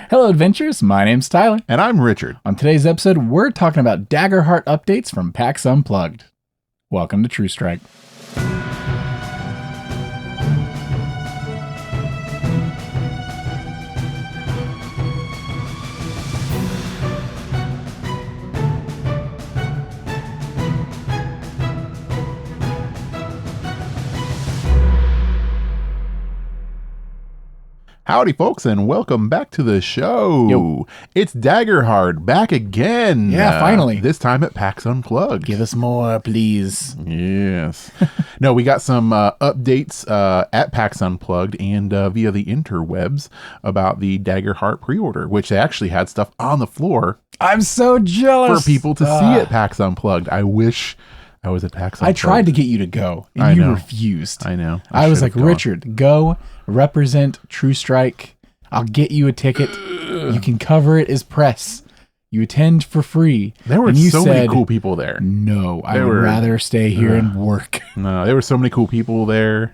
Hello, adventurers. My name's Tyler. And I'm Richard. On today's episode, we're talking about Daggerheart updates from PAX Unplugged. Welcome to True Strike. Howdy, folks, and welcome back to the show. Yo. It's Daggerheart back again. Yeah, finally. This time at PAX Unplugged. Give us more, please. Yes. No, we got some updates at PAX Unplugged and via the interwebs about the Daggerheart pre-order, which they actually had stuff on the floor I'm so jealous. for people to see at PAX Unplugged. I wish I was at PAX Unplugged. I tried to get you to go, and I you know. refused. I know. I was like, should've gone. Richard, go represent True Strike. I'll get you a ticket. You can cover it as press. You attend for free. There were And you so said, many cool people there. No, I There would were- rather stay here and work. No, there were so many cool people there,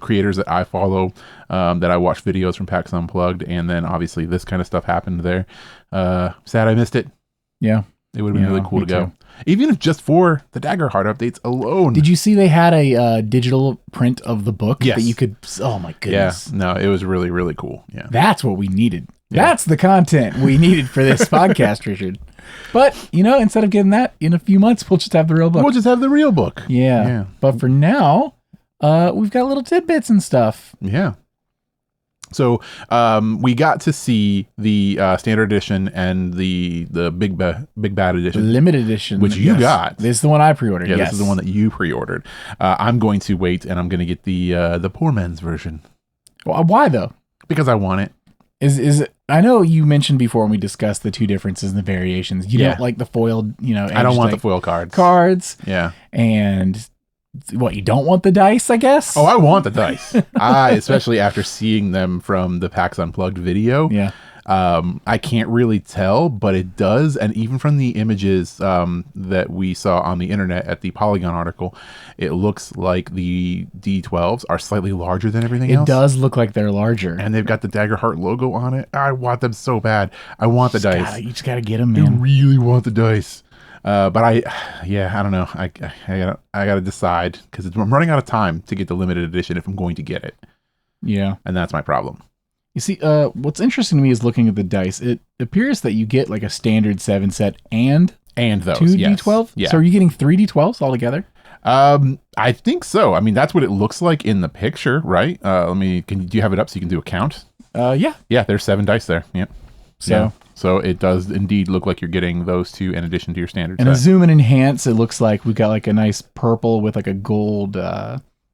creators that I follow, that I watch videos from PAX Unplugged, and then obviously this kind of stuff happened there. Sad I missed it. Yeah. It would have been Yeah, really cool me to go. too. Even if just for the Daggerheart updates alone. Did you see they had a digital print of the book Yes. that you could? Oh my Yeah, goodness, no, it was really, really cool. Yeah. that's what we needed. Yeah. That's the content we needed for this podcast, Richard. But instead of getting that in a few months, we'll just have the real book. We'll just have the real book. Yeah. Yeah. But for now, we've got little tidbits and stuff. Yeah. So we got to see the standard edition and the big bad The edition. limited edition, Which you yes. got. This is the one I pre-ordered. Yeah, yes. this is the one that you pre-ordered. I'm going to wait, and I'm going to get the poor man's version Why though? because I want it. Is it? I know you mentioned before when we discussed the two differences and the variations. You Yeah. don't like the foiled, I don't want the edged, foil cards. cards. Yeah. And what, you don't want the dice, I guess? Oh, I want the dice. Especially after seeing them from the PAX Unplugged video. Yeah. I can't really tell, but it does. And even from the images that we saw on the internet at the Polygon article, it looks like the D12s are slightly larger than everything It else. does look like they're larger. And they've got the Daggerheart logo on it. I want them so bad. I want the dice. You just gotta get them, I man. really want the dice. But I don't know. I gotta decide because I'm running out of time to get the limited edition if I'm going to get it, Yeah. and that's my problem. You see, what's interesting to me is looking at the dice. It appears that you get like a standard 7 set and And those, two yes. D12. Yeah. So are you getting 3 D12s altogether? I think so. I mean, that's what it looks like in the picture, right? Do you have it up so you can do a count? Yeah. Yeah, there's 7 dice there. Yep. So. Yeah. So it does indeed look like you're getting those 2 in addition to your standard And a set. zoom and enhance, it looks like we've got like a nice purple with like a gold,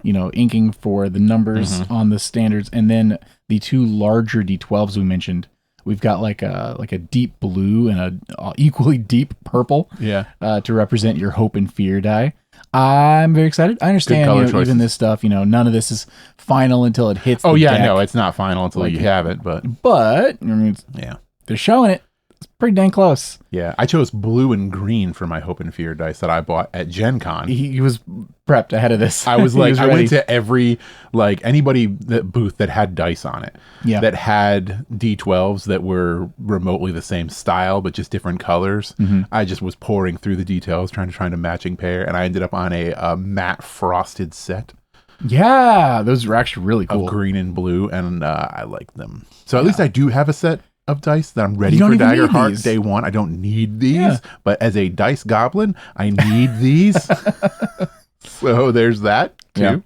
inking for the numbers Mm-hmm. on the standards. And then the 2 larger D12s we mentioned, we've got like a deep blue and a equally deep purple Yeah. to represent your hope and fear die. I'm very excited. I understand, color even choices. this stuff, none of this is final until it hits Oh the yeah, deck. no, it's not final until Like you it. have it, but But, yeah. they're showing it. It's pretty dang close. Yeah, I chose blue and green for my Hope and Fear dice that I bought at Gen Con. He was prepped ahead of this. I was He like, I ready. went to every, anybody that booth that had dice on it, Yeah. that had D12s that were remotely the same style, but just different colors. Mm-hmm. I just was pouring through the details, trying to find a matching pair, and I ended up on a matte frosted set Yeah, those are actually really cool. of green and blue, and I like them. So at least I do have a set of dice that I'm ready You for don't even need Daggerheart these. day one. I don't need these, Yeah. but as a dice goblin, I need these. So there's that too. Yeah.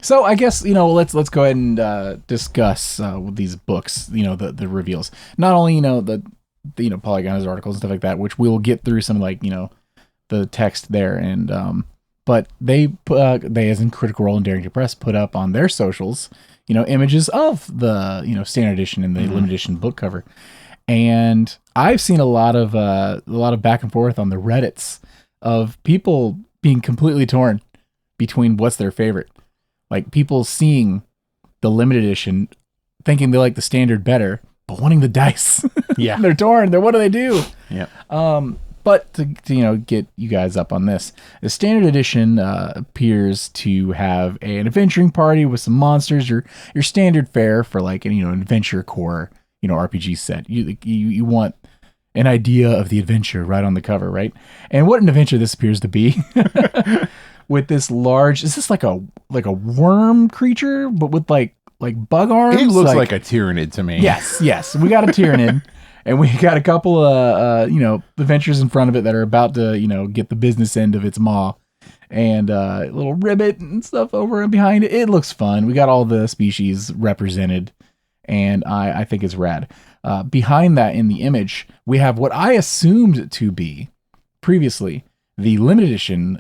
So I guess let's go ahead and discuss with these books. The reveals. Not only the Polygon's articles and stuff like that, which we'll get through some the text there, and but they as in Critical Role and Daring to Press put up on their socials images of the standard edition and the limited edition book cover, and I've seen a lot of back and forth on the Reddits of people being completely torn between what's their favorite. Like people seeing the limited edition, thinking they like the standard better, but wanting the dice. Yeah. They're torn. What do they do? Yeah. But to get you guys up on this, the standard edition appears to have an adventuring party with some monsters, your standard fare for an adventure core RPG set. You want an idea of the adventure right on the cover, right? And what an adventure this appears to be. With this large, is this like a worm creature, but with like bug arms? It looks like a Tyranid to me. Yes. We got a Tyranid, and we got a couple of adventures in front of it that are about to get the business end of its maw, and a little ribbit and stuff over and behind it. It looks fun. We got all the species represented, and I think it's rad. Behind that in the image, we have what I assumed to be previously the limited edition,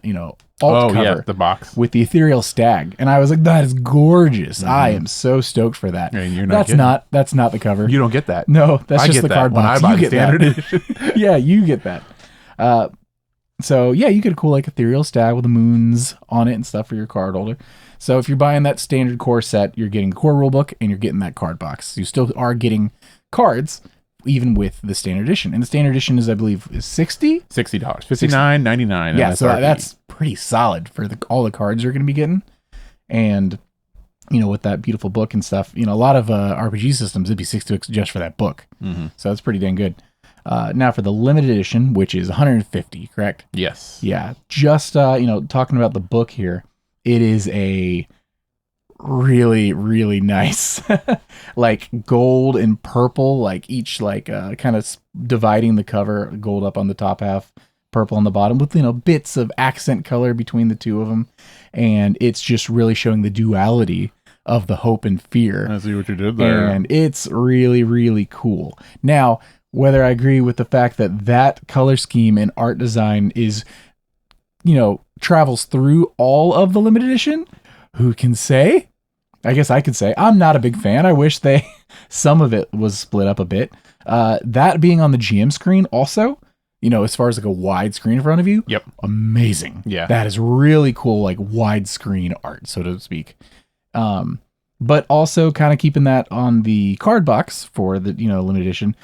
alt cover, the box with the ethereal stag, and I was like, that is gorgeous. I am so stoked for that. And you're that's not the cover. You don't get that. No, that's just the card box. When I buy you the standard edition. Yeah, you get that. So yeah, you get a cool ethereal stag with the moons on it and stuff for your card holder. So if you're buying that standard core set, you're getting the core rulebook and you're getting that card box. You still are getting cards, even with the standard edition. And the standard edition is, I believe, is $60? $59.99. Yeah, so that's pretty solid for all the cards you're going to be getting. And, with that beautiful book and stuff, a lot of RPG systems, it'd be $60 just for that book. Mm-hmm. So that's pretty dang good. Now for the limited edition, which is $150, correct? Yes. Yeah. Just, talking about the book here, it is a really, really nice, like gold and purple, like each kind of dividing the cover, gold up on the top half, purple on the bottom, with bits of accent color between the two of them, and it's just really showing the duality of the hope and fear. I see what you did there, and it's really, really cool. Now, whether I agree with the fact that color scheme and art design is, travels through all of the limited edition, who can say? I guess I could say I'm not a big fan. I wish some of it was split up a bit. That being on the GM screen also, as far as like a wide screen in front of you. Yep. Amazing. Yeah. That is really cool, like widescreen art, so to speak. But also kind of keeping that on the card box for the, limited edition.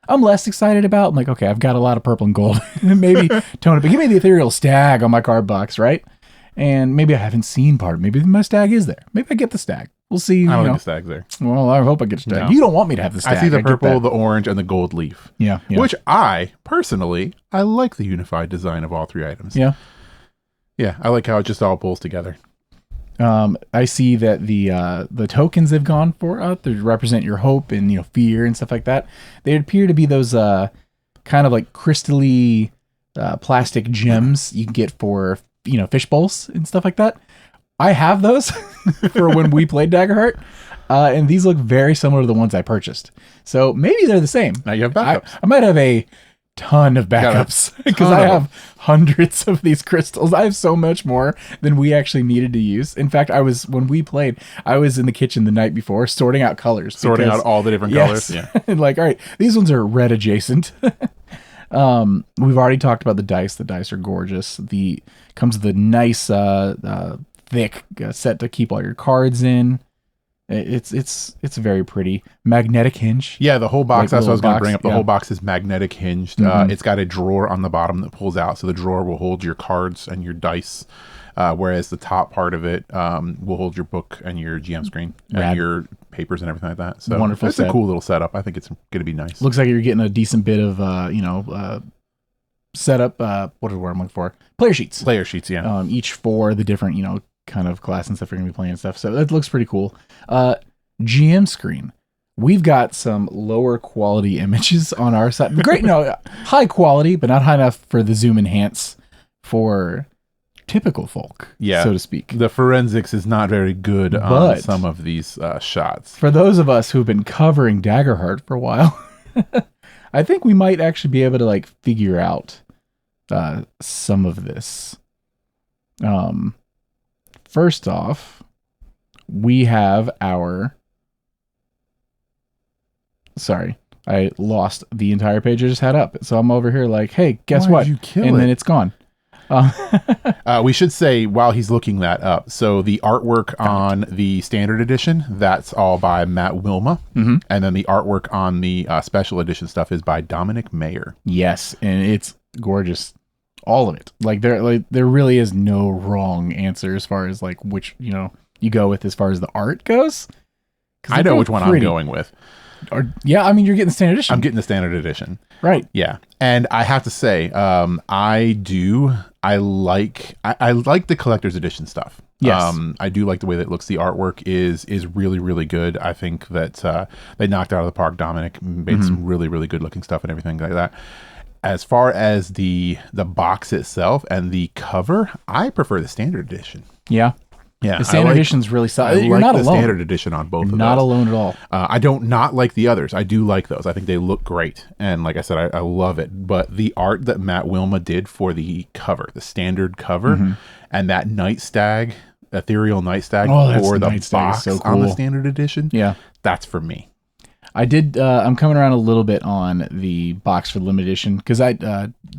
I'm less excited about. I'm like, okay, I've got a lot of purple and gold. Maybe tone it, but give me the ethereal stag on my card box, right? And maybe I haven't seen part of it. Maybe my stag is there. Maybe I get the stag. We'll see. I don't think the stag's there. Well, I hope I get the stag. No. You don't want me to have the stag. I see the purple, the orange, and the gold leaf. Yeah. Which I like the unified design of all three items. Yeah. Yeah, I like how it just all pulls together. I see that the tokens they've gone for to represent your hope and fear and stuff like that. They appear to be those kind of like crystally plastic gems you can get for fish bowls and stuff like that. I have those for when we played Daggerheart, and these look very similar to the ones I purchased. So maybe they're the same. Now you have backups. I might have a ton of backups because I have hundreds of these crystals. I have so much more than we actually needed to use. In fact, when we played, I was in the kitchen the night before sorting out colors. Sorting out all the different colors. Yeah. And like, all right, these ones are red adjacent. We've already talked about the dice. The dice are gorgeous. Comes with a nice thick set to keep all your cards in. It's very pretty. Magnetic hinge. Yeah, the whole box. That's what I was going to bring up. The yeah. whole box is magnetic hinged. Mm-hmm. It's got a drawer on the bottom that pulls out, so the drawer will hold your cards and your dice, whereas the top part of it will hold your book and your GM screen and your papers and everything like that. So wonderful. It's a cool little setup. I think it's going to be nice. Looks like you're getting a decent bit of setup. What is the word I'm looking for? Player sheets. Player sheets. Yeah. Each for the different kind of class and stuff you're gonna be playing and stuff. So that looks pretty cool. GM screen. We've got some lower quality images on our side. Great, high quality, but not high enough for the zoom enhance for typical folk, so to speak. The forensics is not very good on some of these shots. For those of us who've been covering Daggerheart for a while, I think we might actually be able to figure out some of this. First off, we have sorry, I lost the entire page I just had up. So I'm over here like, hey, guess what? Did you kill and it? Then it's gone. We should say while he's looking that up. So the artwork on the standard edition, that's all by Matt Wilma. Mm-hmm. And then the artwork on the special edition stuff is by Dominic Mayer. Yes. And it's gorgeous. All of it. There really is no wrong answer as far as which, you go with as far as the art goes. I know which one I'm going with. Yeah, I mean, you're getting the standard edition. I'm getting the standard edition. Right. Yeah. And I have to say, I like the collector's edition stuff. Yes. I do like the way that it looks. The artwork is really, really good. I think that they knocked it out of the park. Dominic made some really, really good looking stuff and everything like that. As far as the box itself and the cover, I prefer the standard edition. Yeah. Yeah, the standard edition's really solid. You're not the alone. Standard edition on both of those. Not alone at all. I don't not like the others. I do like those. I think they look great, and like I said, I love it. But the art that Matt Wilma did for the cover, the standard cover, and that night stag, ethereal night stag for the box so cool. On the standard edition, yeah, that's for me. I did. I'm coming around a little bit on the box for the limited edition because I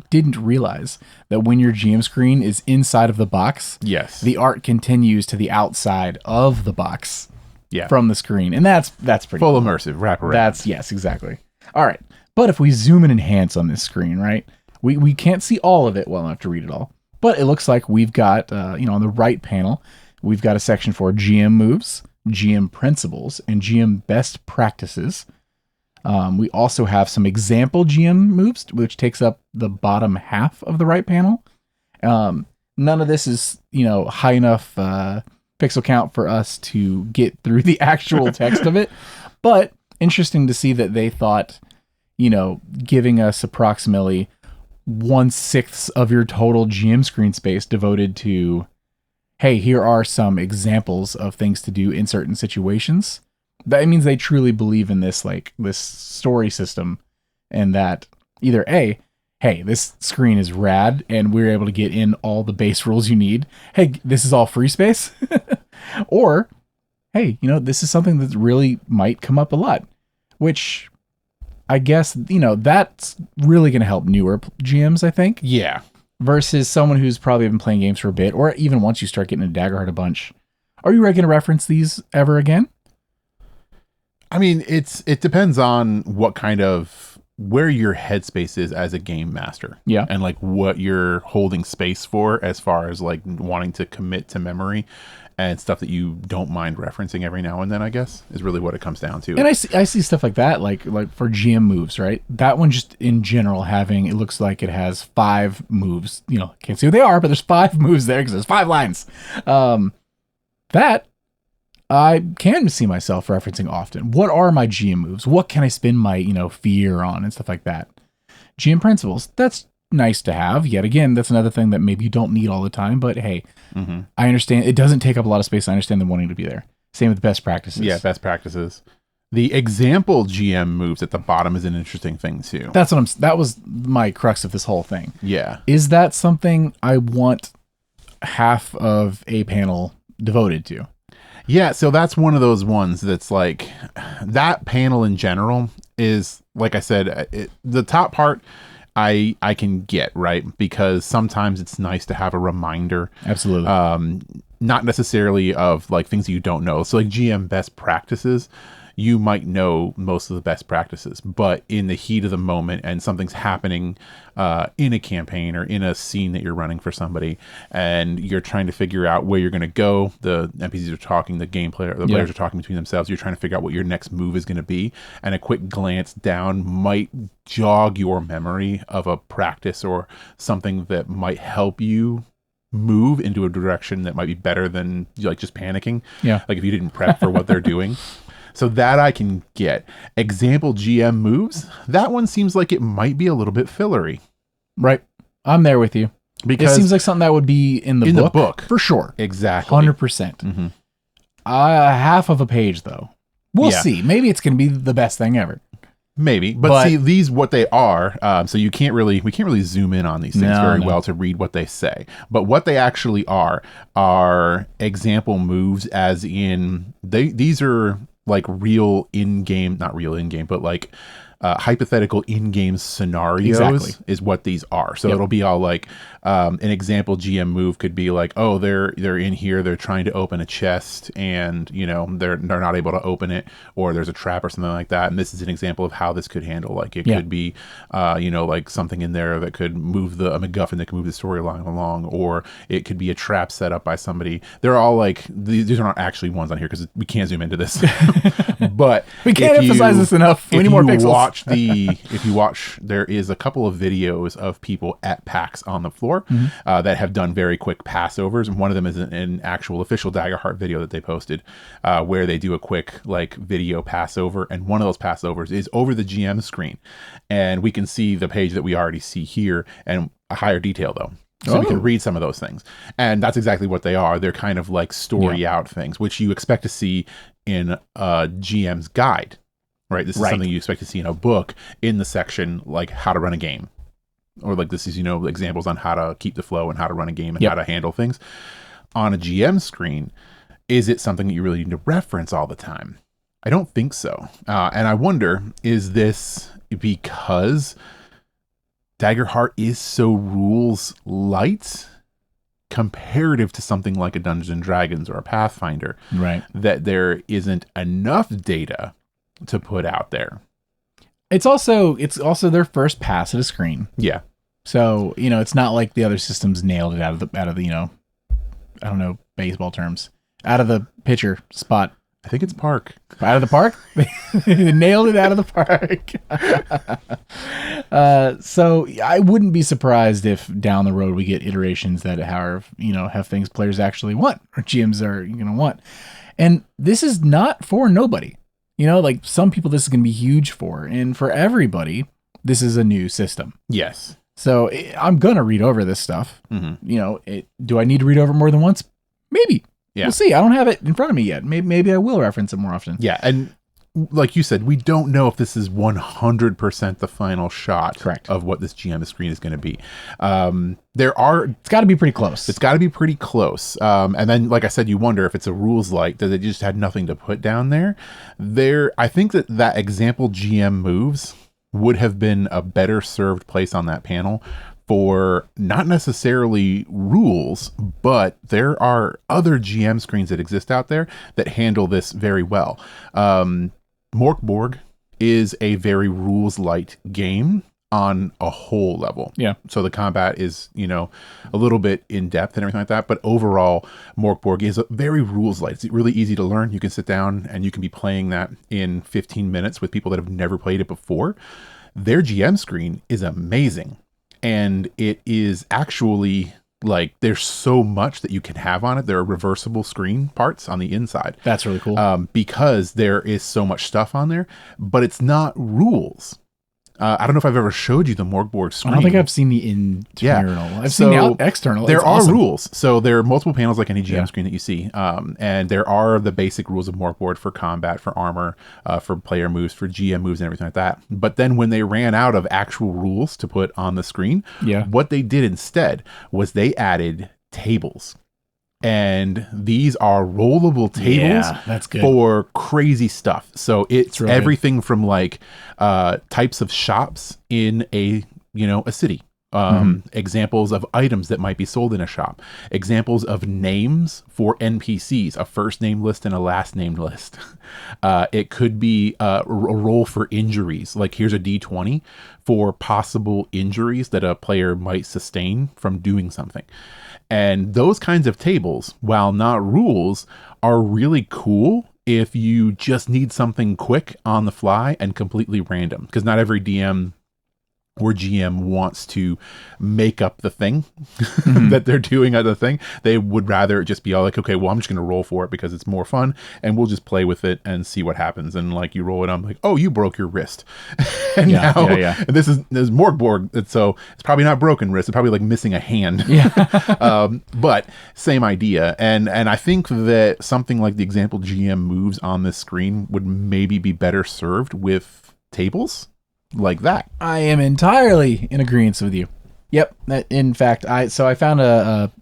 didn't realize that when your GM screen is inside of the box, yes, the art continues to the outside of the box, yeah, from the screen, and that's pretty full cool. Immersive wraparound. That's yes, exactly. All right, but if we zoom and enhance on this screen, right, we can't see all of it well enough to read it all, but it looks like we've got on the right panel, we've got a section for GM moves, GM principles, and GM best practices. We also have some example GM moves, which takes up the bottom half of the right panel. None of this is, high enough pixel count for us to get through the actual text of it. But interesting to see that they thought, giving us approximately 1/6 of your total GM screen space devoted to, hey, here are some examples of things to do in certain situations. That means they truly believe in this story system, and that either A, hey, this screen is rad and we're able to get in all the base rules you need. Hey, this is all free space. Or, hey, this is something that really might come up a lot, which I guess, that's really going to help newer GMs, I think. Yeah. Versus someone who's probably been playing games for a bit, or even once you start getting into Daggerheart a bunch. Are you ready to reference these ever again? I mean, it depends on where your headspace is as a game master. Yeah. And what you're holding space for as far as wanting to commit to memory and stuff that you don't mind referencing every now and then, I guess, is really what it comes down to. And I see stuff like that, like for GM moves, right? That one just in general it looks like it has 5 moves. Can't see what they are, but there's 5 moves there because there's 5 lines. That I can see myself referencing often. What are my GM moves? What can I spend my, fear on and stuff like that? GM principles, that's nice to have. Yet again, that's another thing that maybe you don't need all the time, but hey, I understand it doesn't take up a lot of space. I understand them wanting to be there. Same with best practices. Yeah, best practices. The example GM moves at the bottom is an interesting thing too. That was my crux of this whole thing. Yeah. Is that something I want half of a panel devoted to? Yeah, so that's one of those ones that's that panel in general is, like I said, the top part I can get, right? Because sometimes it's nice to have a reminder. Absolutely. Not necessarily of things that you don't know. So GM best practices, you might know most of the best practices, but in the heat of the moment and something's happening in a campaign or in a scene that you're running for somebody and you're trying to figure out where you're going to go, the NPCs are talking, the players are talking between themselves, you're trying to figure out what your next move is going to be, and a quick glance down might jog your memory of a practice or something that might help you move into a direction that might be better than just panicking. Yeah. If you didn't prep for what they're doing. So that I can get. Example GM moves, that one seems like it might be a little bit fillery. Right. I'm there with you. Because it seems like something that would be in the book. For sure. Exactly. 100%. Half of a page, though. We'll see. Maybe it's going to be the best thing ever. Maybe. But see, these, what they are, so we can't really zoom in on these things well to read what they say. But what they actually are example moves, as in, these are real in-game, not real in-game, but hypothetical in-game scenarios Exactly. is what these are. So it'll be all like an example GM move could be like, oh, they're in here, they're trying to open a chest, and they're not able to open it, or there's a trap or something like that. And this is an example of how this could handle. Like it could be, like something in there that could move a MacGuffin that could move the storyline along, or it could be a trap set up by somebody. They're all like these are not actually ones on here because we can't zoom into this, but we can't emphasize this enough. We need more pixels. If you watch, there is a couple of videos of people at PAX on the floor that have done very quick passovers, and one of them is an actual official Daggerheart video that they posted, where they do a quick like video passover, and one of those passovers is over the GM screen, and we can see the page that we already see here, and a higher detail though. So we can read some of those things. And that's exactly what they are. They're kind of like story out things, which you expect to see in a GM's guide, right? This is something you expect to see in a book in the section like how to run a game. Or like this is, examples on how to keep the flow and how to run a game and how to handle things. On a GM screen, is it something that you really need to reference all the time? I don't think so. And I wonder, is this because Daggerheart is so rules light comparative to something like a Dungeons and Dragons or a Pathfinder, right? That there isn't enough data to put out there. It's also their first pass at a screen. Yeah. So, it's not like the other systems nailed it out of the I don't know, baseball terms, out of the pitcher spot. I think it's park. Out of the park? They nailed it out of the park. So I wouldn't be surprised if down the road we get iterations that have things players actually want or GMs are going to want. And this is not for nobody. Like some people this is going to be huge for. And for everybody, this is a new system. Yes. So I'm going to read over this stuff. Mm-hmm. Do I need to read over more than once? Maybe. Yeah. We'll see. I don't have it in front of me yet. Maybe I will reference it more often. Yeah, and like you said, we don't know if this is 100% the final shot of what this GM screen is going to be. It's got to be pretty close. It's got to be pretty close. And then, like I said, you wonder if it's a rules light that they just had nothing to put down there. I think that example GM moves would have been a better served place on that panel for not necessarily rules, but there are other GM screens that exist out there that handle this very well. Morkborg is a very rules light game on a whole level. Yeah. So the combat is, a little bit in depth and everything like that. But overall, Morkborg is a very rules light. It's really easy to learn. You can sit down and you can be playing that in 15 minutes with people that have never played it before. Their GM screen is amazing. And it is actually like there's so much that you can have on it. There are reversible screen parts on the inside. That's really cool. Because there is so much stuff on there, but it's not rules. I don't know if I've ever showed you the Morkborg screen. I don't think I've seen the internal. I've seen the external. There are rules. So there are multiple panels like any GM screen that you see. And there are the basic rules of Morkborg for combat, for armor, for player moves, for GM moves and everything like that. But then when they ran out of actual rules to put on the screen, what they did instead was they added tables. And these are rollable tables that's good. For crazy stuff. So it's really everything from like types of shops in a city. Examples of items that might be sold in a shop. Examples of names for NPCs, a first name list and a last name list. It could be a roll for injuries. Like here's a D20 for possible injuries that a player might sustain from doing something. And those kinds of tables, while not rules, are really cool if you just need something quick on the fly and completely random. Because not every DM or GM wants to make up the thing that they're doing at the thing. They would rather it just be all like, okay, well, I'm just going to roll for it because it's more fun and we'll just play with it and see what happens. And like you roll it, I'm like, oh, you broke your wrist. And now and this is Morkborg. So it's probably not broken wrist. It's probably like missing a hand. But same idea. And I think that something like the example GM moves on this screen would maybe be better served with tables like that. I am entirely in agreement with you. Yep. In fact, I found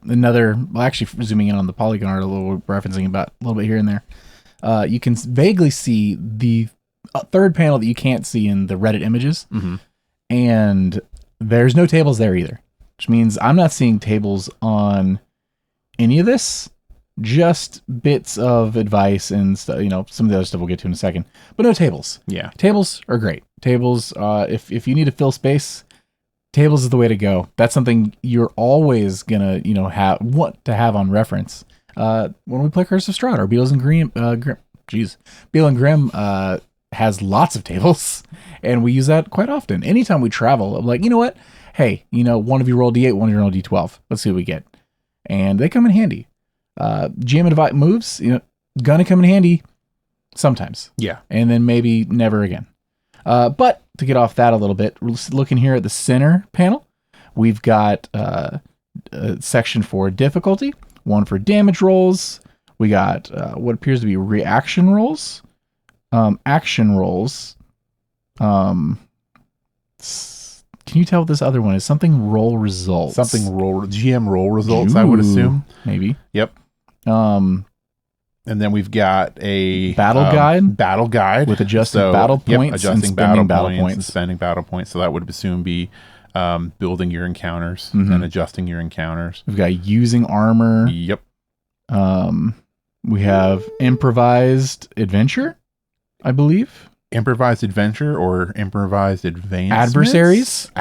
another. Well, actually, zooming in on the Polygon art a little, referencing about a little bit here and there. You can vaguely see the a third panel that you can't see in the Reddit images. Mm-hmm. And there's no tables there either, which means I'm not seeing tables on any of this. Just bits of advice and some of the other stuff we'll get to in a second, but no tables. Yeah. Tables are great. Tables, if you need to fill space, tables is the way to go. That's something you're always gonna, want to have on reference. When we play Curse of Strahd or Beetles and Grimm, Beetle and Grimm has lots of tables, and we use that quite often. Anytime we travel, I'm like, you know what? Hey, one of you roll D8, one of you roll D12. Let's see what we get, and they come in handy. GM invite moves, gonna come in handy sometimes. Yeah, and then maybe never again. But to get off that a little bit, we're looking here at the center panel. We've got a section for difficulty, one for damage rolls. We got what appears to be reaction rolls, action rolls. Can you tell what this other one is? Something roll results. GM roll results, I would assume. Maybe. Yep. And then we've got a battle guide with adjusting battle points, adjusting battle points and spending battle points. So that would assume be building your encounters and adjusting your encounters. We've got using armor. Yep. We have improvised adventure, I believe. Improvised adventure or improvised adversaries.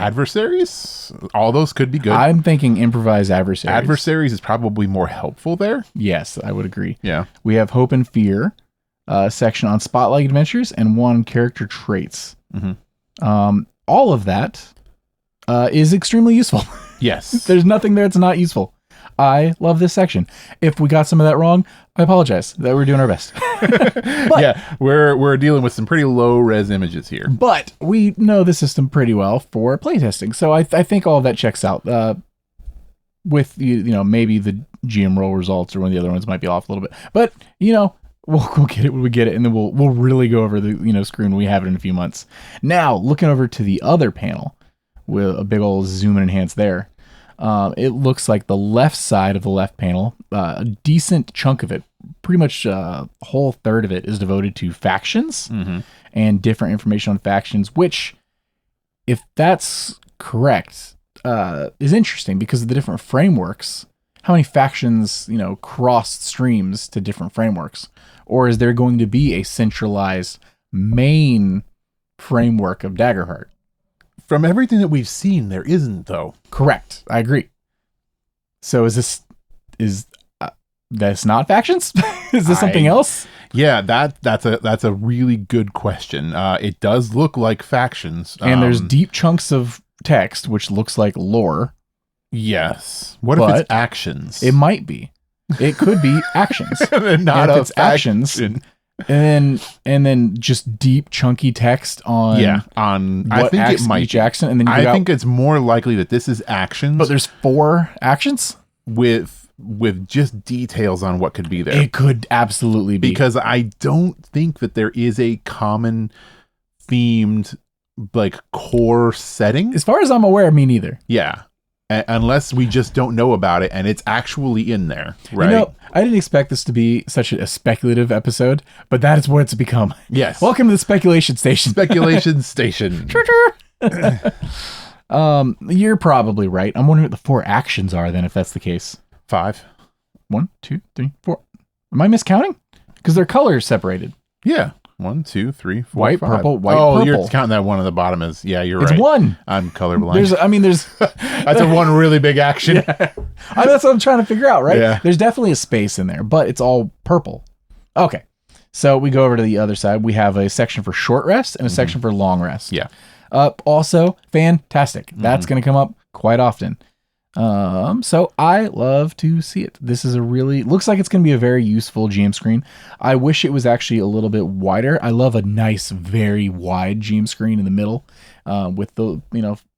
All those could be good. I'm thinking improvised adversaries. Adversaries is probably more helpful there. Yes, I would agree. Yeah. We have hope and fear, section on spotlight adventures, and one character traits. All of that is extremely useful. Yes. There's nothing there that's not useful. I love this section. If we got some of that wrong, I apologize. That we're doing our best. But, yeah, we're dealing with some pretty low res images here. But we know the system pretty well for playtesting, so I think all of that checks out. With maybe the GM roll results or one of the other ones might be off a little bit, but we'll get it when we get it, and then we'll really go over the screen when we have it in a few months. Now looking over to the other panel with a big old zoom and enhance there. It looks like the left side of the left panel, a decent chunk of it, pretty much a whole third of it is devoted to factions and different information on factions, which, if that's correct, is interesting because of the different frameworks. How many factions, cross streams to different frameworks? Or is there going to be a centralized main framework of Daggerheart? From everything that we've seen, there isn't, though. Correct. I agree. So that's not factions? Is this something else? Yeah, that's a really good question. It does look like factions. And there's deep chunks of text, which looks like lore. Yes. What if it's actions? It might be. It could be actions. Not if it's actions. And then just deep chunky text on I think it might each action, and then I think it's more likely that this is actions, but there's 4 actions with just details on what could be there. It could absolutely be, because I don't think that there is a common themed core setting. As far as I'm aware, me neither. Yeah. Unless we just don't know about it and it's actually in there, right? I didn't expect this to be such a speculative episode, but that is what it's become. Yes. Welcome to the speculation station. Speculation station. You're probably right. I'm wondering what the 4 actions are then, if that's the case. 5. 1, 2, 3, 4. Am I miscounting? Because they're colors separated. Yeah. 1, 2, 3, 4, white, 5. purple, white, purple. You're counting that one on the bottom as, you're it's right. It's 1. I'm colorblind. There's that's a one really big action. Yeah. That's what I'm trying to figure out, right? Yeah. There's definitely a space in there, but it's all purple. Okay. So we go over to the other side. We have a section for short rest and a section for long rest. Yeah. Also fantastic. That's going to come up quite often. So I love to see it. This is looks like it's going to be a very useful GM screen. I wish it was actually a little bit wider. I love a nice, very wide GM screen in the middle, with the,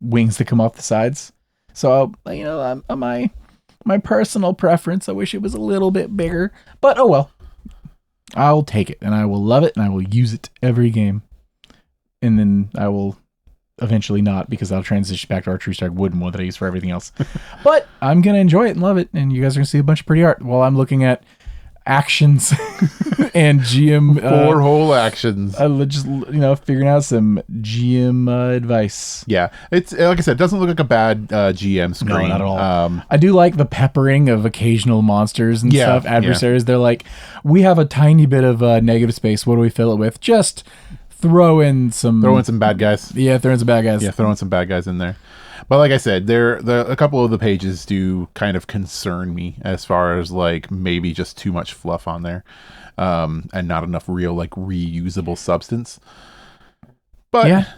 wings that come off the sides. So, my personal preference, I wish it was a little bit bigger, but oh well. I'll take it and I will love it and I will use it every game. And then I will eventually not, because I'll transition back to our True Strike wooden one that I use for everything else. But I'm going to enjoy it and love it. And you guys are going to see a bunch of pretty art while I'm looking at actions and GM 4 whole actions. Just figuring out some GM advice. Yeah, it's like I said, it doesn't look like a bad GM screen. No, not at all. I do like the peppering of occasional monsters and stuff, adversaries. They're like, we have a tiny bit of negative space. What do we fill it with? Just throw in some bad guys. Yeah, throw in some bad guys. Yeah, throw in some bad guys in there. But like I said, a couple of the pages do kind of concern me as far as like maybe just too much fluff on there, and not enough real like reusable substance. But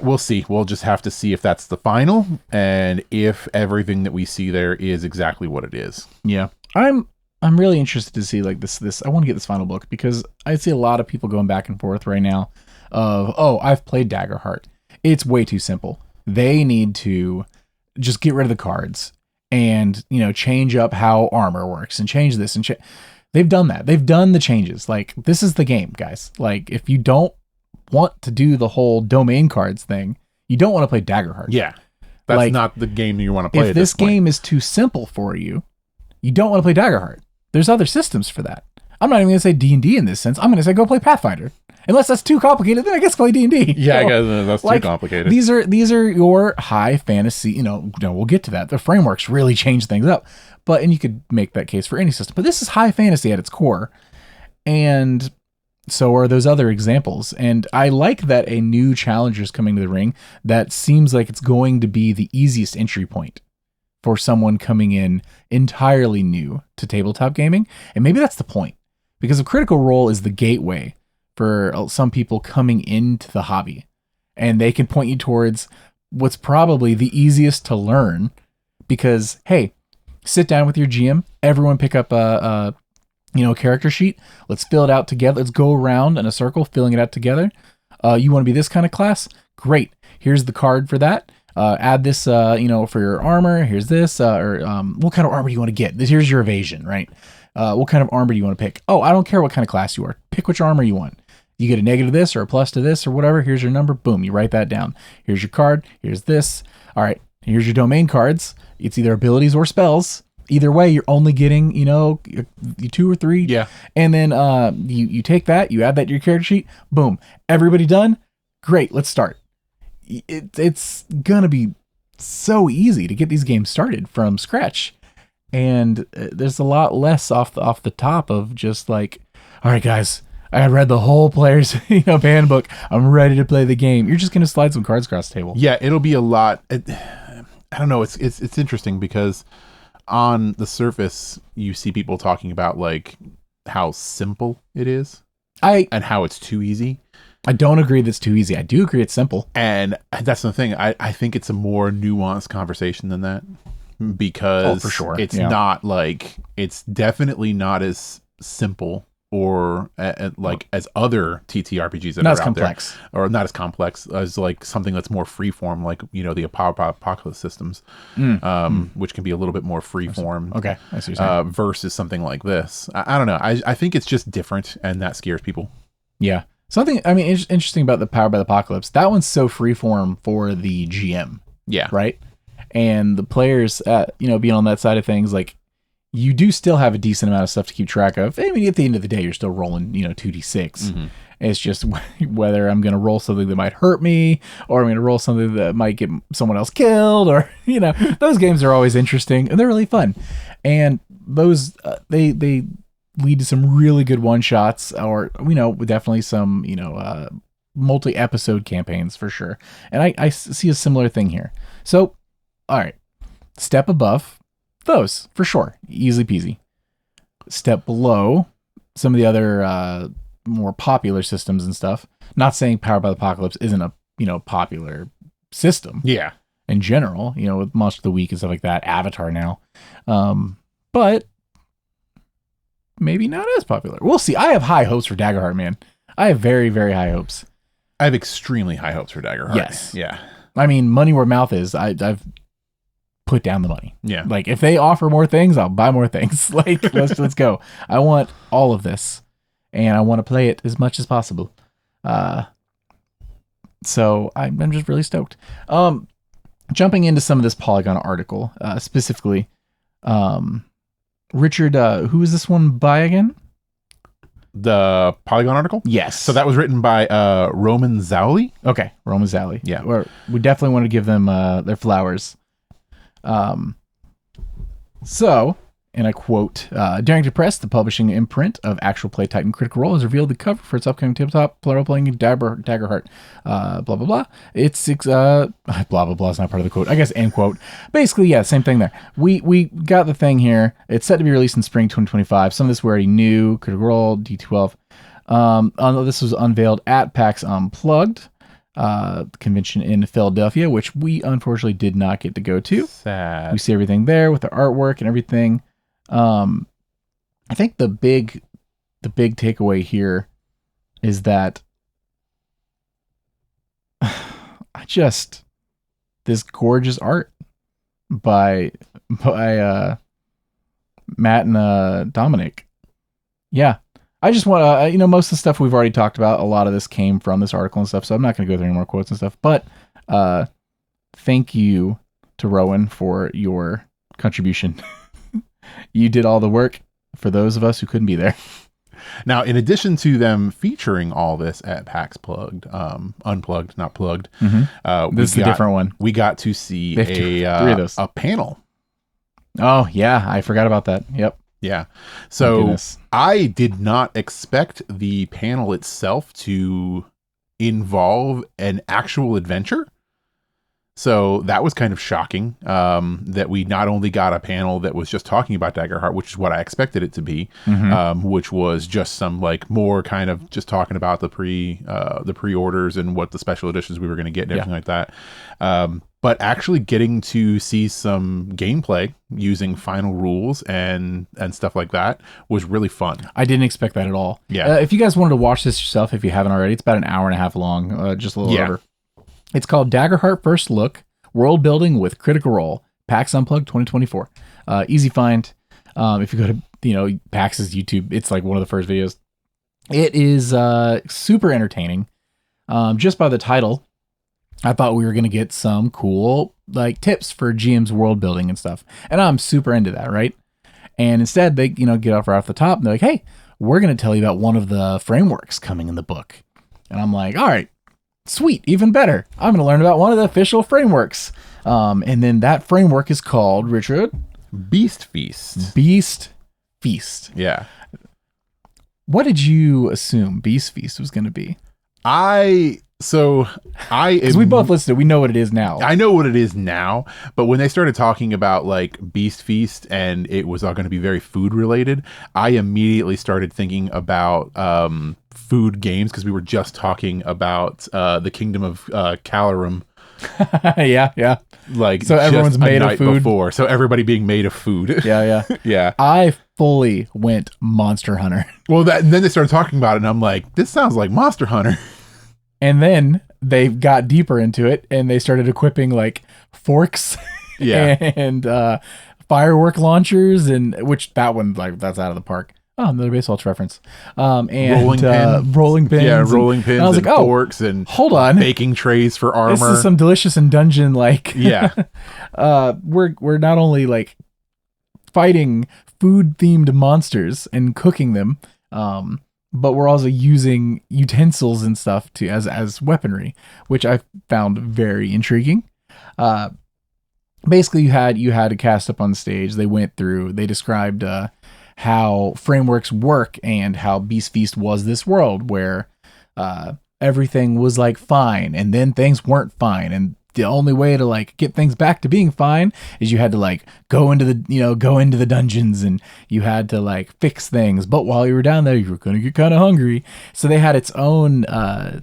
we'll see. We'll just have to see if that's the final and if everything that we see there is exactly what it is. Yeah, I'm really interested to see like this. I want to get this final book because I see a lot of people going back and forth right now. I've played Daggerheart. It's way too simple. They need to just get rid of the cards and, change up how armor works and change this and they've done that. They've done the changes. Like, this is the game, guys. Like, if you don't want to do the whole domain cards thing, you don't want to play Daggerheart. Yeah. That's not the game you want to play. If this game is too simple for you, you don't want to play Daggerheart. There's other systems for that. I'm not even going to say D&D in this sense. I'm going to say go play Pathfinder. Unless that's too complicated, then I guess play D&D. Yeah, I guess that's too complicated. These are your high fantasy, we'll get to that. The frameworks really change things up. And you could make that case for any system. But this is high fantasy at its core. And so are those other examples. And I like that a new challenger is coming to the ring that seems like it's going to be the easiest entry point for someone coming in entirely new to tabletop gaming. And maybe that's the point. Because a Critical Role is the gateway for some people coming into the hobby, and they can point you towards what's probably the easiest to learn because, hey, sit down with your GM, everyone pick up a character sheet. Let's fill it out together. Let's go around in a circle, filling it out together. You want to be this kind of class? Great. Here's the card for that. Add this, for your armor. Here's this, what kind of armor do you want to get? Here's your evasion, right? What kind of armor do you want to pick? Oh, I don't care what kind of class you are. Pick which armor you want. You get a negative to this or a plus to this or whatever. Here's your number. Boom. You write that down. Here's your card. Here's this. All right. Here's your domain cards. It's either abilities or spells. Either way, you're only getting, 2 or 3. Yeah. And then you take that, you add that to your character sheet. Boom. Everybody done? Great. Let's start. It's going to be so easy to get these games started from scratch. And there's a lot less off the top of just like, all right, guys, I read the whole player's handbook. I'm ready to play the game. You're just going to slide some cards across the table. Yeah, it'll be a lot. I don't know. It's interesting because on the surface, you see people talking about like how simple it is and how it's too easy. I don't agree that's too easy. I do agree it's simple. And that's the thing. I think it's a more nuanced conversation than that because for sure. It's not like, it's definitely not as simple or as other TTRPGs that not are as out complex there, or not as complex as like something that's more freeform, like the apocalypse systems, which can be a little bit more freeform. Okay, I see what you're saying. Versus something like this. I don't know. I think it's just different, and that scares people. Yeah. Something interesting about the Powered by the Apocalypse. That one's so freeform for the GM. Yeah. Right. And the players, being on that side of things, like, you do still have a decent amount of stuff to keep track of. I mean, at the end of the day, you're still rolling, 2d6. Mm-hmm. It's just whether I'm going to roll something that might hurt me, or I'm going to roll something that might get someone else killed, or, those games are always interesting and they're really fun. And those, they lead to some really good one-shots, or, definitely some, multi-episode campaigns for sure. And I see a similar thing here. So, all right, step above those for sure, easy peasy. Step below some of the other more popular systems and stuff. Not saying Powered by the Apocalypse isn't a popular system. Yeah, in general, with Monster of the Week and stuff like that. Avatar now, but maybe not as popular. We'll see. I have high hopes for Daggerheart, man. I have very, very high hopes. I have extremely high hopes for Daggerheart. Yes. Yeah. I mean, money where mouth is. I've put down the money. Yeah. Like, if they offer more things, I'll buy more things. Like, let's go. I want all of this, and I want to play it as much as possible. So I'm just really stoked. Jumping into some of this Polygon article, specifically, Richard, who is this one by again? The Polygon article? Yes. So that was written by Roman Zowli. Okay, Roman Zowli. Yeah. We definitely want to give them their flowers. So, and I quote, Darrington Press, the publishing imprint of actual play Titan Critical Role, has revealed the cover for its upcoming tabletop role-playing Daggerheart. Blah, blah, blah. It's, blah, blah, blah is not part of the quote. I guess, end quote. Basically, yeah, same thing there. We got the thing here. It's set to be released in spring 2025. Some of this we already knew. Critical Role, D12. This was unveiled at PAX Unplugged. Convention in Philadelphia, which we unfortunately did not get to go to. Sad. We see everything there with the artwork and everything. I think the big takeaway here is that this gorgeous art by Matt and Dominic. Yeah. I just want to, most of the stuff we've already talked about, a lot of this came from this article and stuff, so I'm not going to go through any more quotes and stuff, but thank you to Rowan for your contribution. You did all the work for those of us who couldn't be there. Now, in addition to them featuring all this at PAX Unplugged, not Plugged, this is a different one. We got to see three of those. A panel. Oh, yeah, I forgot about that. Yep. Yeah. So I did not expect the panel itself to involve an actual adventure. So that was kind of shocking, that we not only got a panel that was just talking about Daggerheart, which is what I expected it to be, which was just some like more kind of just talking about the pre-orders and what the special editions we were going to get and everything like that. But actually getting to see some gameplay using final rules and stuff like that was really fun. I didn't expect that at all. Yeah. If you guys wanted to watch this yourself, if you haven't already, it's about an hour and a half long, just a little over. It's called Daggerheart First Look, World Building with Critical Role, PAX Unplugged 2024. Easy find. If you go to, PAX's YouTube, it's like one of the first videos. It is super entertaining. Just by the title, I thought we were going to get some cool like tips for GM's world building and stuff. And I'm super into that, right? And instead they, get off right off the top and they're like, hey, we're going to tell you about one of the frameworks coming in the book. And I'm like, all right. Sweet, even better. I'm going to learn about one of the official frameworks. And then that framework is called, Richard? Beast Feast. Beast Feast. Yeah. What did you assume Beast Feast was going to be? Because we both listed it. We know what it is now. I know what it is now, but when they started talking about like Beast Feast and it was all going to be very food related, I immediately started thinking about food games because we were just talking about the Kingdom of Calarum. yeah. Like so everyone's made of food before, so everybody being made of food. Yeah. Yeah. I fully went Monster Hunter. Well, and then they started talking about it, and I'm like, this sounds like Monster Hunter. And then they got deeper into it, and they started equipping like forks, and firework launchers, and which that one that's out of the park. Oh, another baseball reference. And rolling pins. Yeah, rolling pins. And I was like, forks and hold on, baking trays for armor. This is some delicious and dungeon like. Yeah. We're not only like fighting food themed monsters and cooking them, but we're also using utensils and stuff as weaponry, which I found very intriguing. Basically, you had a cast up on stage. They described how frameworks work and how Beast Feast was this world where everything was like fine, and then things weren't fine, and the only way to like get things back to being fine is you had to like go into the dungeons, and you had to like fix things. But while you were down there, you were going to get kind of hungry. So they had its own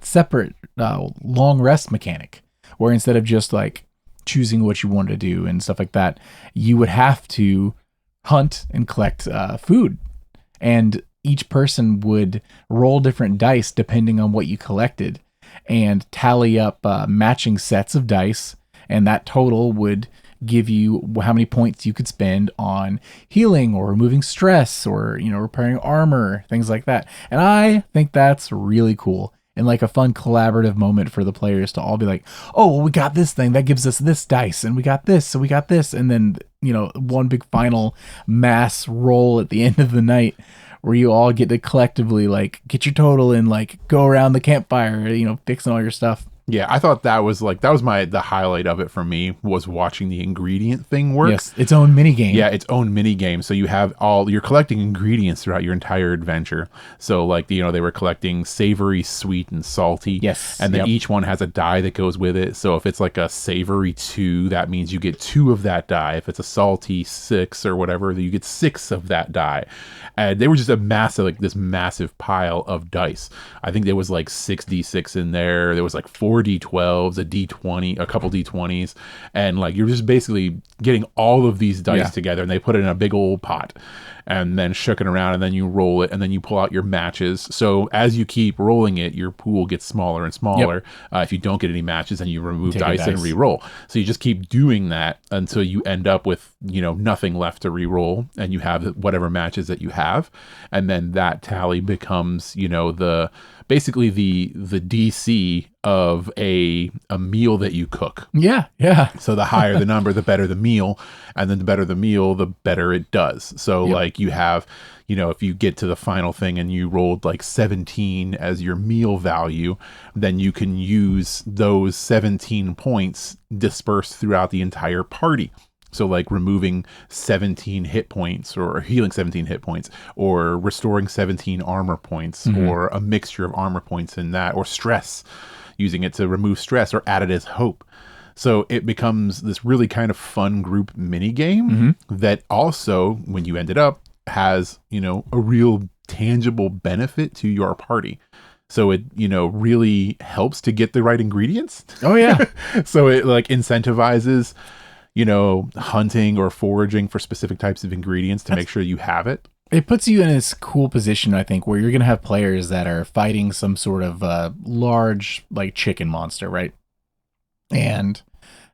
separate long rest mechanic where instead of just like choosing what you wanted to do and stuff like that, you would have to hunt and collect food. And each person would roll different dice depending on what you collected, and tally up matching sets of dice, and that total would give you how many points you could spend on healing or removing stress or repairing armor, things like that. And I think that's really cool. and like a fun collaborative moment for the players to all be like, oh, well, we got this thing that gives us this dice, and we got this, so we got this, and then one big final mass roll at the end of the night where you all get to collectively like get your total and like go around the campfire, fixing all your stuff. Yeah, I thought that was the highlight of it for me, was watching the ingredient thing work. Yes, its own mini game. Yeah, its own mini game. So you're collecting ingredients throughout your entire adventure. So like, they were collecting savory, sweet, and salty. Yes. And then each one has a die that goes with it. So if it's like a savory 2, that means you get 2 of that die. If it's a salty 6 or whatever, you get 6 of that die. And they were just this massive pile of dice. I think there was like 6d6 in there. There was like 4 d12s, a d20, a couple d20s, and like you're just basically getting all of these dice together, and they put it in a big old pot and then shook it around, and then you roll it, and then you pull out your matches. So as you keep rolling it, your pool gets smaller and smaller. If you don't get any matches, then you remove dice and re-roll. So you just keep doing that until you end up with nothing left to re-roll, and you have whatever matches that you have, and then that tally becomes basically the DC of a meal that you cook. Yeah. So the higher the number, the better the meal, and then the better the meal, the better it does. So like you have, if you get to the final thing and you rolled like 17 as your meal value, then you can use those 17 points dispersed throughout the entire party. So like removing 17 hit points, or healing 17 hit points, or restoring 17 armor points, or a mixture of armor points in that, or stress, using it to remove stress or add it as hope. So it becomes this really kind of fun group mini game that also, when you end it up, has, a real tangible benefit to your party. So it, really helps to get the right ingredients. Oh yeah. So it like incentivizes hunting or foraging for specific types of ingredients to make sure you have it. It puts you in this cool position, I think, where you're going to have players that are fighting some sort of large, like, chicken monster, right? And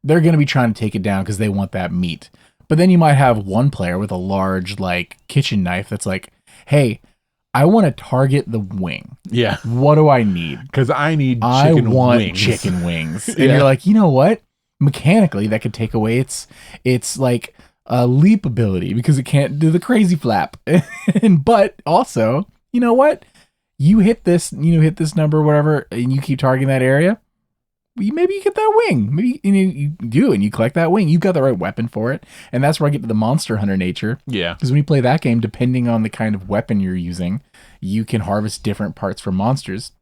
they're going to be trying to take it down because they want that meat. But then you might have one player with a large, like, kitchen knife that's like, hey, I want to target the wing. Yeah. What do I need? Because I want chicken wings. And you're like, you know what? Mechanically, that could take away its like leap ability because it can't do the crazy flap. But also, you know what? You hit this number or whatever, and you keep targeting that area. Maybe you get that wing. Maybe you do, and you collect that wing. You've got the right weapon for it, and that's where I get to the monster hunter nature. Yeah, because when you play that game, depending on the kind of weapon you're using, you can harvest different parts from monsters.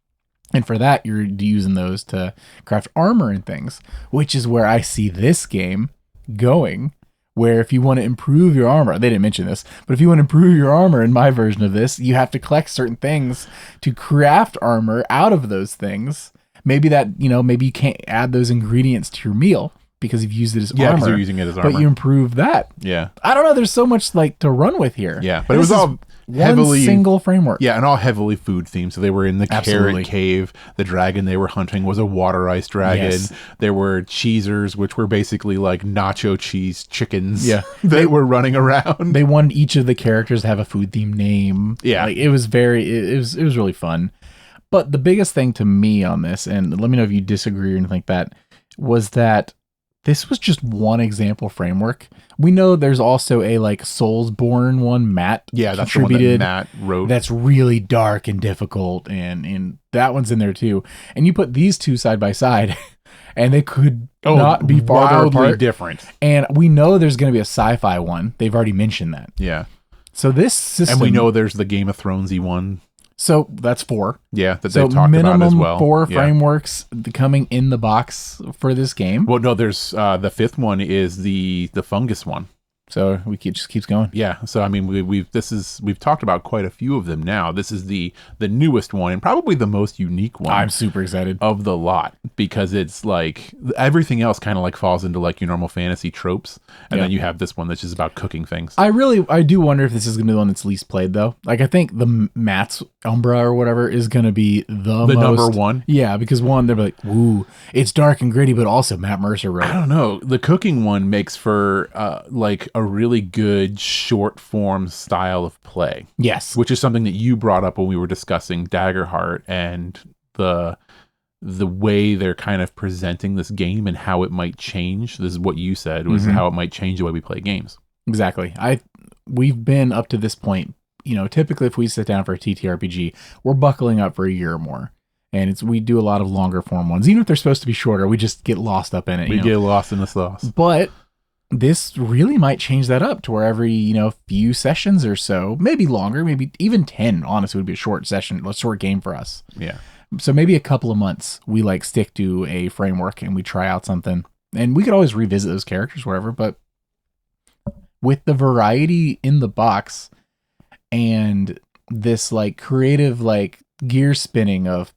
And for that, you're using those to craft armor and things, which is where I see this game going, where if you want to improve your armor, they didn't mention this, but if you want to improve your armor in my version of this, you have to collect certain things to craft armor out of those things. Maybe maybe you can't add those ingredients to your meal because you've used it as armor. Yeah, because you're using it as armor. But you improve that. Yeah. I don't know. There's so much like to run with here. Yeah, but it was all heavily single framework. Yeah, and all heavily food themed. So they were in the carrot cave. The dragon they were hunting was a water ice dragon. Yes. There were cheesers, which were basically like nacho cheese chickens. Yeah, they were running around. They wanted each of the characters to have a food themed name. Yeah, like, it was really fun. But the biggest thing to me on this, and let me know if you disagree or anything like that, was that this was just one example framework. We know there's also a like Soulsborne one Matt that's the one that Matt wrote. That's really dark and difficult, and that one's in there too. And you put these two side by side, and they could not be farther apart. Different. And we know there's going to be a sci-fi one. They've already mentioned that. Yeah. So this system, and we know there's the Game of Thronesy one. So that's 4. Yeah, that they talked about as well. Minimum 4 frameworks coming in the box for this game. Well, no, there's the 5th one is the fungus one. So we just keeps going. Yeah. So I mean, we've talked about quite a few of them now. This is the newest one and probably the most unique one. I'm super excited of the lot because it's like everything else kind of like falls into like your normal fantasy tropes, and then you have this one that's just about cooking things. I do wonder if this is gonna be the one that's least played though. Like I think the Matt's Umbra or whatever is gonna be the most, number one. Yeah, because one they're like, ooh, it's dark and gritty, but also Matt Mercer wrote. I don't know. The cooking one makes for like a really good short form style of play. Yes. Which is something that you brought up when we were discussing Daggerheart and the way they're kind of presenting this game and how it might change. This is what you said was how it might change the way we play games. Exactly. We've been up to this point, typically if we sit down for a TTRPG, we're buckling up for a year or more. And we do a lot of longer form ones. Even if they're supposed to be shorter, we just get lost up in it. We get lost in the sauce. But this really might change that up to where every, few sessions or so, maybe longer, maybe even 10, honestly, would be a short session, a short game for us. Yeah. So maybe a couple of months, we stick to a framework and we try out something. And we could always revisit those characters, wherever, but with the variety in the box and this creative gear spinning of,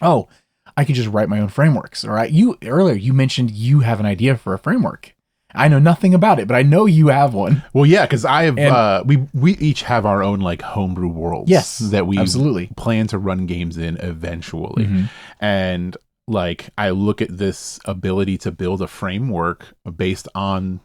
oh, I could just write my own frameworks. All right. Earlier you mentioned you have an idea for a framework. I know nothing about it, but I know you have one. Well, yeah, because I have we each have our own homebrew worlds. Yes, that we absolutely plan to run games in eventually. And I look at this ability to build a framework based on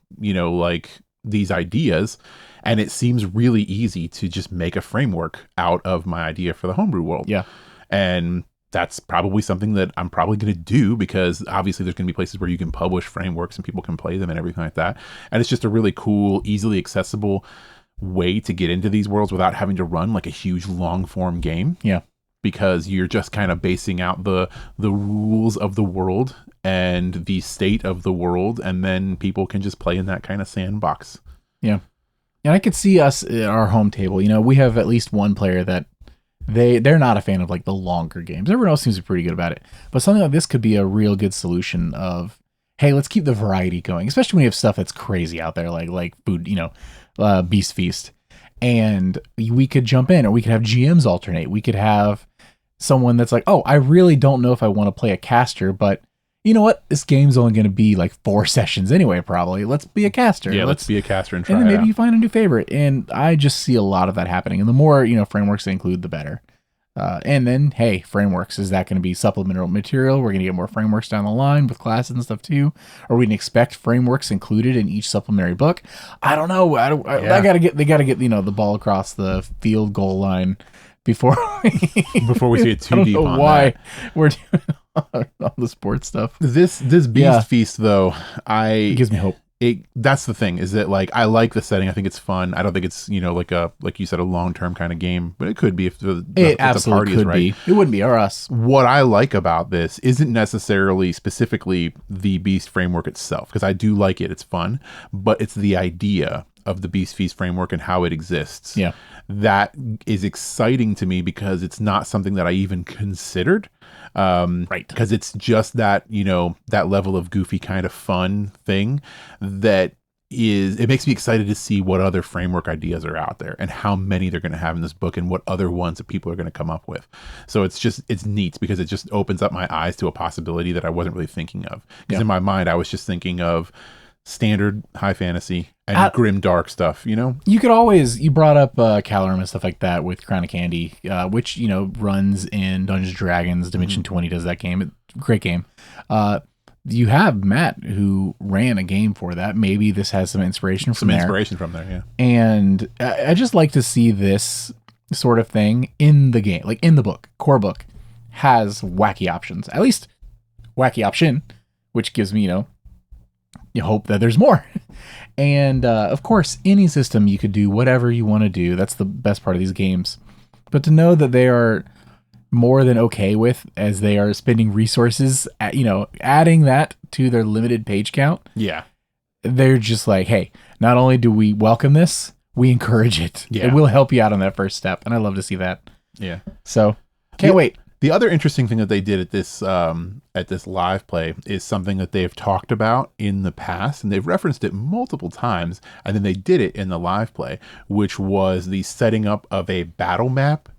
these ideas, and it seems really easy to just make a framework out of my idea for the homebrew world. Yeah, and that's probably something that I'm probably going to do, because obviously there's going to be places where you can publish frameworks and people can play them and everything like that. And it's just a really cool, easily accessible way to get into these worlds without having to run a huge long form game. Yeah. Because you're just kind of basing out the rules of the world and the state of the world, and then people can just play in that kind of sandbox. Yeah. And I could see us at our home table. We have at least one player that they're not a fan of the longer games. Everyone else seems to be pretty good about it. But something like this could be a real good solution of, hey, let's keep the variety going, especially when you have stuff that's crazy out there, like food, Beast Feast. And we could jump in, or we could have GMs alternate. We could have someone that's oh, I really don't know if I want to play a caster, but you know what? This game's only going to be 4 sessions anyway, probably. Let's be a caster. Yeah, let's be a caster and try and then it maybe out. you find a new favorite. And I just see a lot of that happening. And the more, frameworks they include, the better. And then, hey, frameworks. Is that going to be supplemental material? We're going to get more frameworks down the line with classes and stuff too. Or we can expect frameworks included in each supplementary book. I don't know. They got to get the ball across the field goal line before we see it too deep on why we're doing all the sports stuff. This Beast Feast though, it gives me hope. That's the thing, is that I like the setting. I think it's fun. I don't think it's like you said, a long-term kind of game, but it could be if the party is right. Be. It wouldn't be, or us. What I like about this isn't necessarily specifically the Beast framework itself, because I do like it. It's fun, but it's the idea of the Beast Feast framework and how it exists. Yeah, that is exciting to me, because it's not something that I even considered. Right. Because it's just that, that level of goofy kind of fun thing it makes me excited to see what other framework ideas are out there and how many they're going to have in this book and what other ones that people are going to come up with. So it's neat, because it just opens up my eyes to a possibility that I wasn't really thinking of. Because in my mind, I was just thinking of standard high fantasy and grim dark stuff. You could always, you brought up Calorum and stuff like that with Crown of Candy, which runs in Dungeons & Dragons. Dimension 20 does that game. Great game. You have Matt, who ran a game for that. Maybe this has some inspiration from there. Yeah. And I just like to see this sort of thing in the game, in the book. Core book has wacky options, at least wacky option, which gives me you hope that there's more. And of course, any system you could do whatever you want to do. That's the best part of these games. But to know that they are more than okay with, as they are spending resources at, adding that to their limited page count. Yeah. They're just hey, not only do we welcome this, we encourage it. Yeah. It will help you out on that first step. And I love to see that. Yeah. So can't wait. The other interesting thing that they did at this live play is something that they've talked about in the past, and they've referenced it multiple times, and then they did it in the live play, which was the setting up of a battle map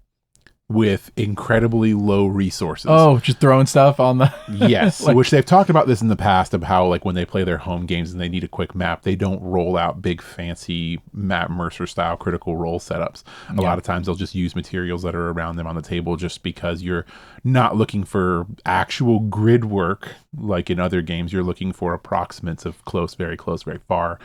with incredibly low resources. Oh, just throwing stuff on the... Yes, which they've talked about this in the past, of how when they play their home games and they need a quick map, they don't roll out big fancy Matt Mercer style critical role setups. A lot of times they'll just use materials that are around them on the table, just because you're not looking for actual grid work like in other games. You're looking for approximates of close, very far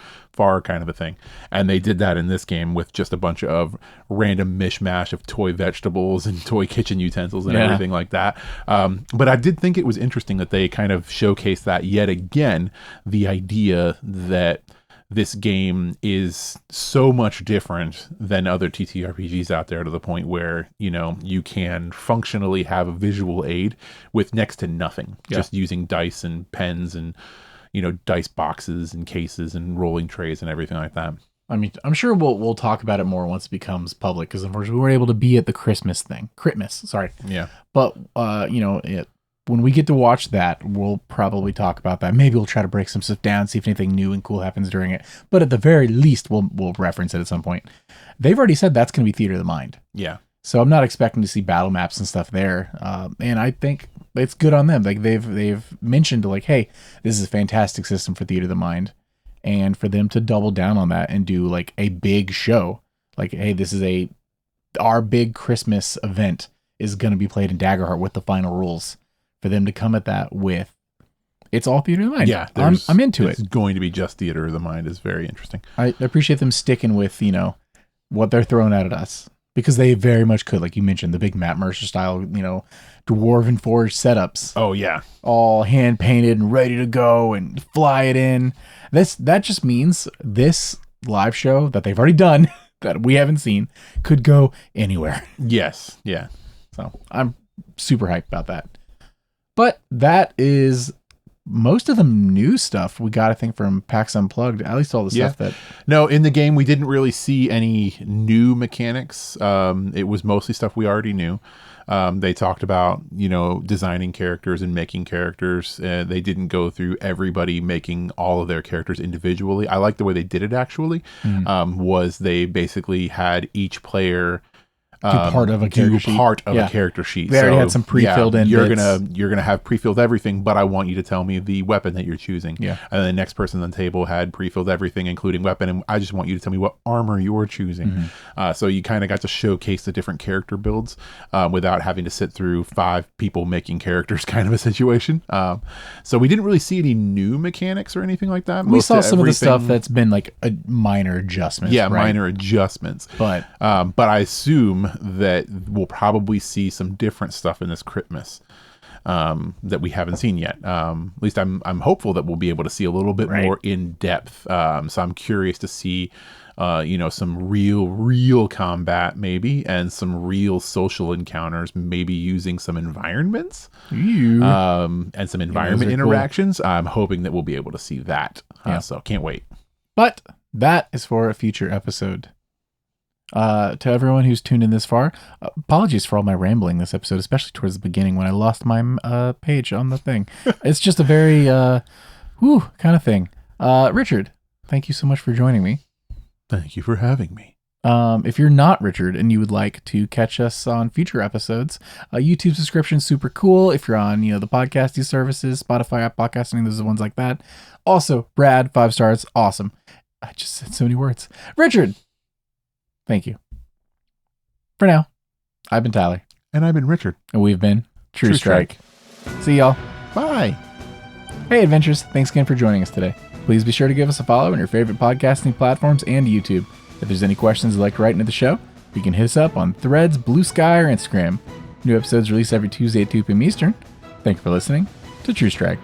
kind of a thing. And they did that in this game with just a bunch of random mishmash of toy vegetables and and toy kitchen utensils and everything like that. But I did think it was interesting that they kind of showcased that yet again, the idea that this game is so much different than other TTRPGs out there, to the point where, you know, you can functionally have a visual aid with next to nothing, just using dice and pens and, you know, dice boxes and cases and rolling trays and everything like that. I mean, I'm sure we'll talk about it more once it becomes public, because unfortunately we weren't able to be at the Christmas, sorry. Yeah. But, you know, when we get to watch that, we'll probably talk about that. Maybe we'll try to break some stuff down, see if anything new and cool happens during it. But at the very least, we'll reference it at some point. They've already said that's going to be theater of the mind. Yeah. So I'm not expecting to see battle maps and stuff there. And I think it's good on them. Like they've mentioned like, hey, this is a fantastic system for theater of the mind. And for them to double down on that and do like a big show, like, hey, this is our big Christmas event is going to be played in Daggerheart with the final rules. For them to come at that with, it's all theater of the mind. Yeah, I'm into it. It's going to be just theater of the mind is very interesting. I appreciate them sticking with, you know, what they're throwing out at us, because they very much could, like you mentioned, the big Matt Mercer style, you know, Dwarven Forge setups. Oh yeah, all hand painted and ready to go and fly it in. That just means this live show that they've already done that we haven't seen could go anywhere. Yes, yeah. So I'm super hyped about that. But that is most of the new stuff we got, I think, from PAX Unplugged. At least all the stuff that... No, in the game, we didn't really see any new mechanics. It was mostly stuff we already knew. They talked about, you know, designing characters and making characters. They didn't go through everybody making all of their characters individually. I like the way they did it, actually. Was they basically had each player... part of a character sheet. A character sheet. They already had some pre-filled in. You're gonna have pre-filled everything, but I want you to tell me the weapon that you're choosing. Yeah. And then the next person on the table had pre-filled everything, including weapon, and I just want you to tell me what armor you're choosing. So you kind of got to showcase the different character builds without having to sit through 5 people making characters, kind of a situation. So we didn't really see any new mechanics or anything like that. We saw some of the stuff that's been like a minor adjustments. Yeah, right? minor adjustments. But I assume that we'll probably see some different stuff in this Christmas that we haven't seen yet. At least I'm hopeful that we'll be able to see a little bit more in depth. So I'm curious to see, you know, some real combat maybe, and some real social encounters, maybe using some environments, and some environment interactions. Cool. I'm hoping that we'll be able to see that. So can't wait. But that is for a future episode. To everyone who's tuned in this far, apologies for all my rambling this episode, especially towards the beginning when I lost my page on the thing. It's just a very kind of thing. Richard, thank you so much for joining me. Thank you for having me. If you're not Richard and you would like to catch us on future episodes, YouTube subscription super cool. If you're on, you know, the podcasting services, Spotify, app podcasting, those are the ones like that. Also, Brad, 5 stars, awesome. I just said so many words. Richard, thank you. For now, I've been Tyler. And I've been Richard. And we've been True Strike. See y'all. Bye. Hey, Adventures. Thanks again for joining us today. Please be sure to give us a follow on your favorite podcasting platforms and YouTube. If there's any questions you'd like to write into the show, you can hit us up on Threads, Blue Sky, or Instagram. New episodes released every Tuesday at 2 p.m. Eastern. Thank you for listening to True Strike.